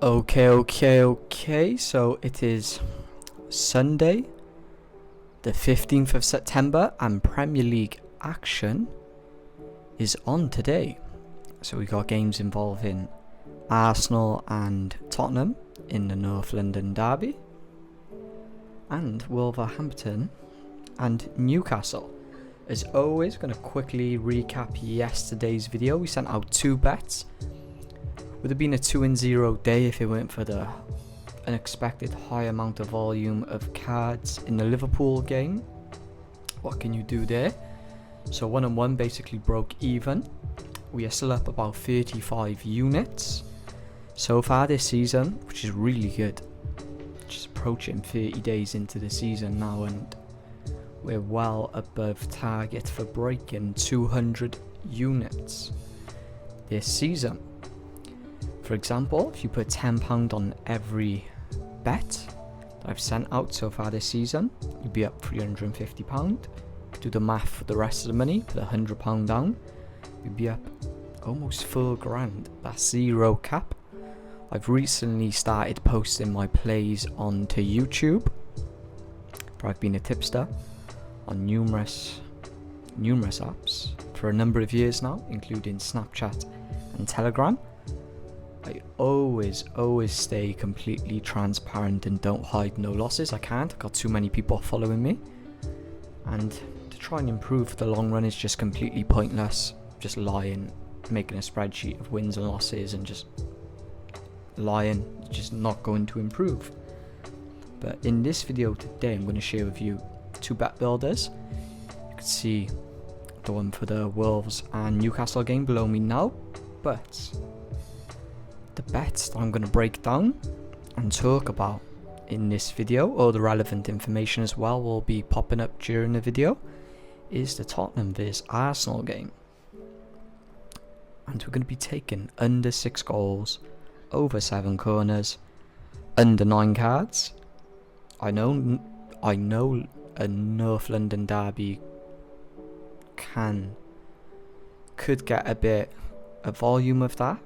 Okay. So it is Sunday, the 15th of September, and Premier League action is on today. So we got games involving Arsenal and Tottenham in the North London derby, and Wolverhampton and Newcastle. As always, going to quickly recap yesterday's video. We sent out 2 bets. Would have been a 2-0 day if it weren't for the unexpected high amount of volume of cards in the Liverpool game. What can you do there? So 1-1 basically broke even. We are still up about 35 units so far this season, which is really good. Just approaching 30 days into the season now, and we're well above target for breaking 200 units this season. For example, if you put £10 on every bet that I've sent out so far this season, you'd be up £350. Do the math for the rest of the money, put £100 down, you'd be up almost £4,000. That's zero cap. I've recently started posting my plays onto YouTube, but I've been a tipster on numerous apps for a number of years now, including Snapchat and Telegram. I always stay completely transparent and don't hide no losses. I can't. I've got too many people following me, and to try and improve for the long run is just completely pointless. Just lying, making a spreadsheet of wins and losses and just lying, just not going to improve. But in this video today, I'm going to share with you 2 bet builders. You can see the one for the Wolves and Newcastle game below me now, but the bets that I'm going to break down and talk about in this video, or the relevant information as well, will be popping up during the video, is the Tottenham vs Arsenal game. And we're going to be taking under 6 goals, over 7 corners, under 9 cards. I know a North London derby could get a bit of volume of that,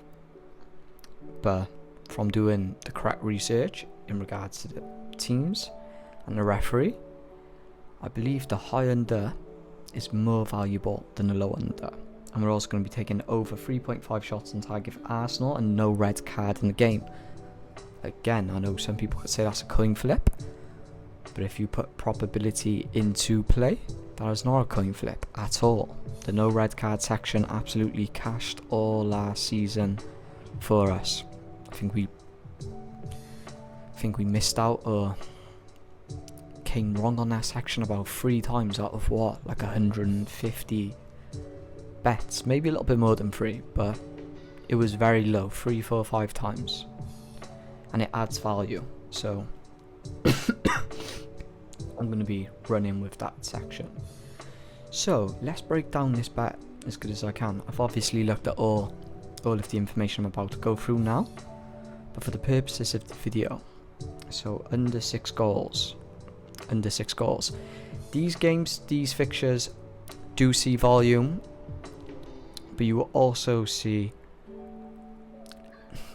but from doing the correct research in regards to the teams and the referee, I believe the high under is more valuable than the low under. And we're also going to be taking over 3.5 shots on target for Arsenal and no red card in the game. Again, I know some people could say that's a coin flip, but if you put probability into play, that is not a coin flip at all. The no red card section absolutely cashed all last season for us. I think we missed out or came wrong on that section about 3 times out of like 150 bets, maybe a little bit more than 3, but it was very low, 3, 4, 5 times, and it adds value. So I'm going to be running with that section. So let's break down this bet as good as I can. I've obviously looked at all of the information I'm about to go through now, but for the purposes of the video, so under 6 goals. These games, these fixtures do see volume, but you will also see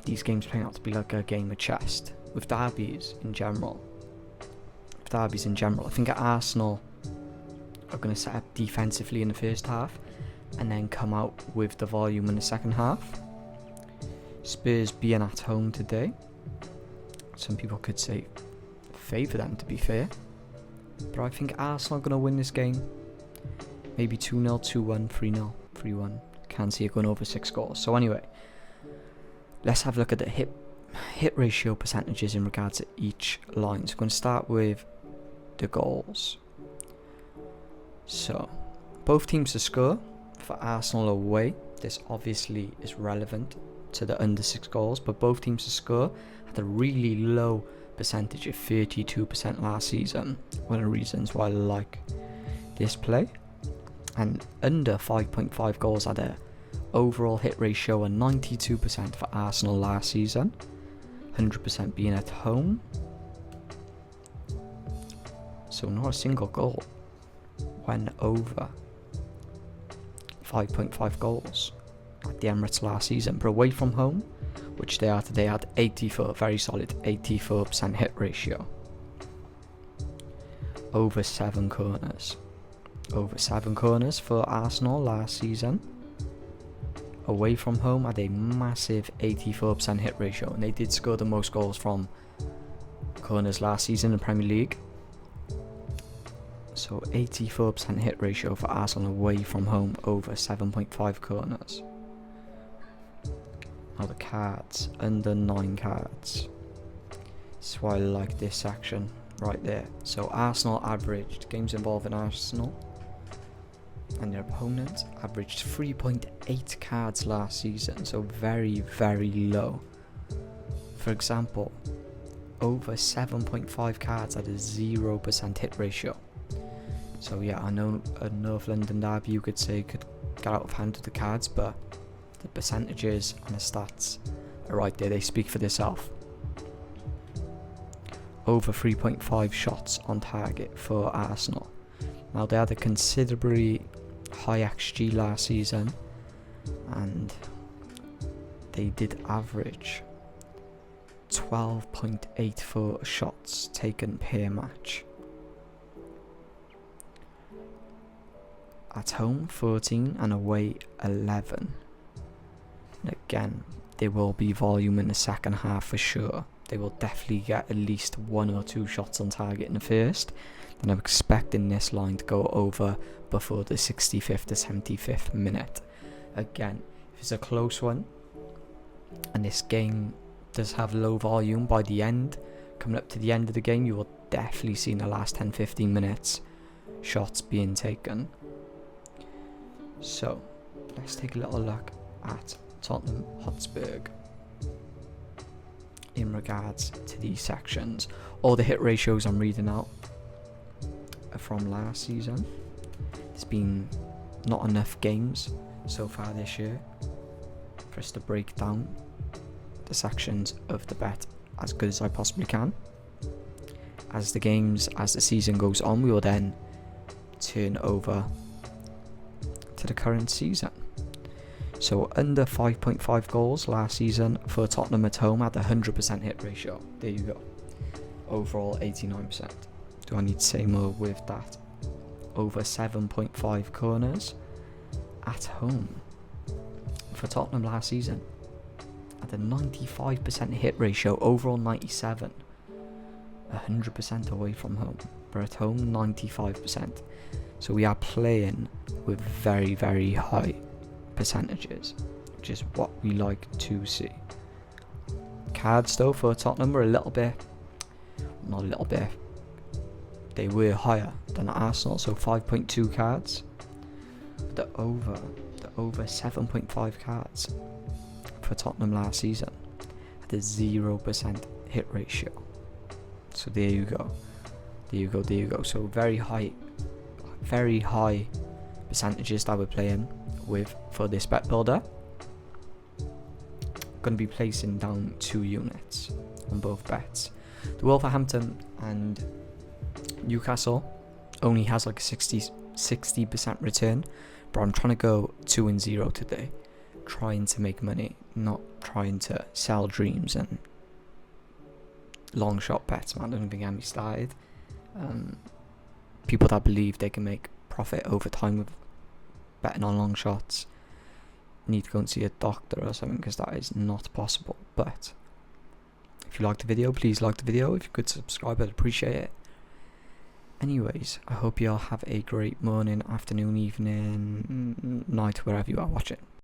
these games playing out to be like a game of chess with derbies in general. I think Arsenal are going to set up defensively in the first half and then come out with the volume in the second half. Spurs being at home today, some people could say favour them, to be fair, but I think Arsenal are going to win this game. Maybe 2-0, 2-1, 3-0, 3-1. Can't see it going over 6 goals. So anyway, let's have a look at the hit ratio percentages in regards to each line. So we're going to start with the goals. So both teams to score. For Arsenal away, this obviously is relevant to the under 6 goals, but both teams to score had a really low percentage of 32% last season. One of the reasons why I like this play. And under 5.5 goals had a overall hit ratio of 92% for Arsenal last season, 100% being at home. So not a single goal went over 5.5 goals at the Emirates last season, but away from home which they are today at 84, very solid 84% hit ratio. Over 7 corners. Over 7 corners for Arsenal last season. Away from home had a massive 84% hit ratio, and they did score the most goals from corners last season in the Premier League. So 84% hit ratio for Arsenal away from home over 7.5 corners. Now the cards, under 9 cards. This is why I like this section right there. So Arsenal averaged, games involving Arsenal and their opponents averaged 3.8 cards last season, so very, very low. For example, over 7.5 cards at a 0% hit ratio. So yeah, I know a North London derby you could say could get out of hand with the cards, but the percentages and the stats are right there, they speak for themselves. Over 3.5 shots on target for Arsenal. Now they had a considerably high XG last season, and they did average 12.84 shots taken per match. At home 14 and away 11. And again, there will be volume in the second half for sure. They will definitely get at least 1 or 2 shots on target in the first. And I'm expecting this line to go over before the 65th to 75th minute. Again, if it's a close one and this game does have low volume by the end, coming up to the end of the game, you will definitely see in the last 10-15 minutes shots being taken. So let's take a little look at Tottenham Hotspur in regards to these sections. All the hit ratios I'm reading out are from last season. There's been not enough games so far this year for us to break down the sections of the bet as good as I possibly can. As the season goes on, we will then turn over to the current season. So under 5.5 goals last season for Tottenham at home at 100% hit ratio. There you go. Overall 89%. Do I need to say more with that? Over 7.5 corners at home for Tottenham last season at a 95% hit ratio. Overall 97. 100% away from home, but at home 95%. So we are playing with very, very high percentages, which is what we like to see. Cards though for Tottenham were they were higher than Arsenal, so 5.2 cards. The over 7.5 cards for Tottenham last season had a 0% hit ratio. So there you go. So very high percentages that we're playing with for this bet builder. Going to be placing down 2 units on both bets. The Wolverhampton and Newcastle only has like a 60% return, but I'm trying to go 2-0 today, trying to make money, not trying to sell dreams and long shot bets, man. Don't even get me started. People that believe they can make profit over time with betting on long shots need to go and see a doctor or something, because that is not possible. But if you liked the video, please like the video. If you could subscribe, I'd appreciate it. Anyways, I hope you all have a great morning, afternoon, evening, night, wherever you are watching.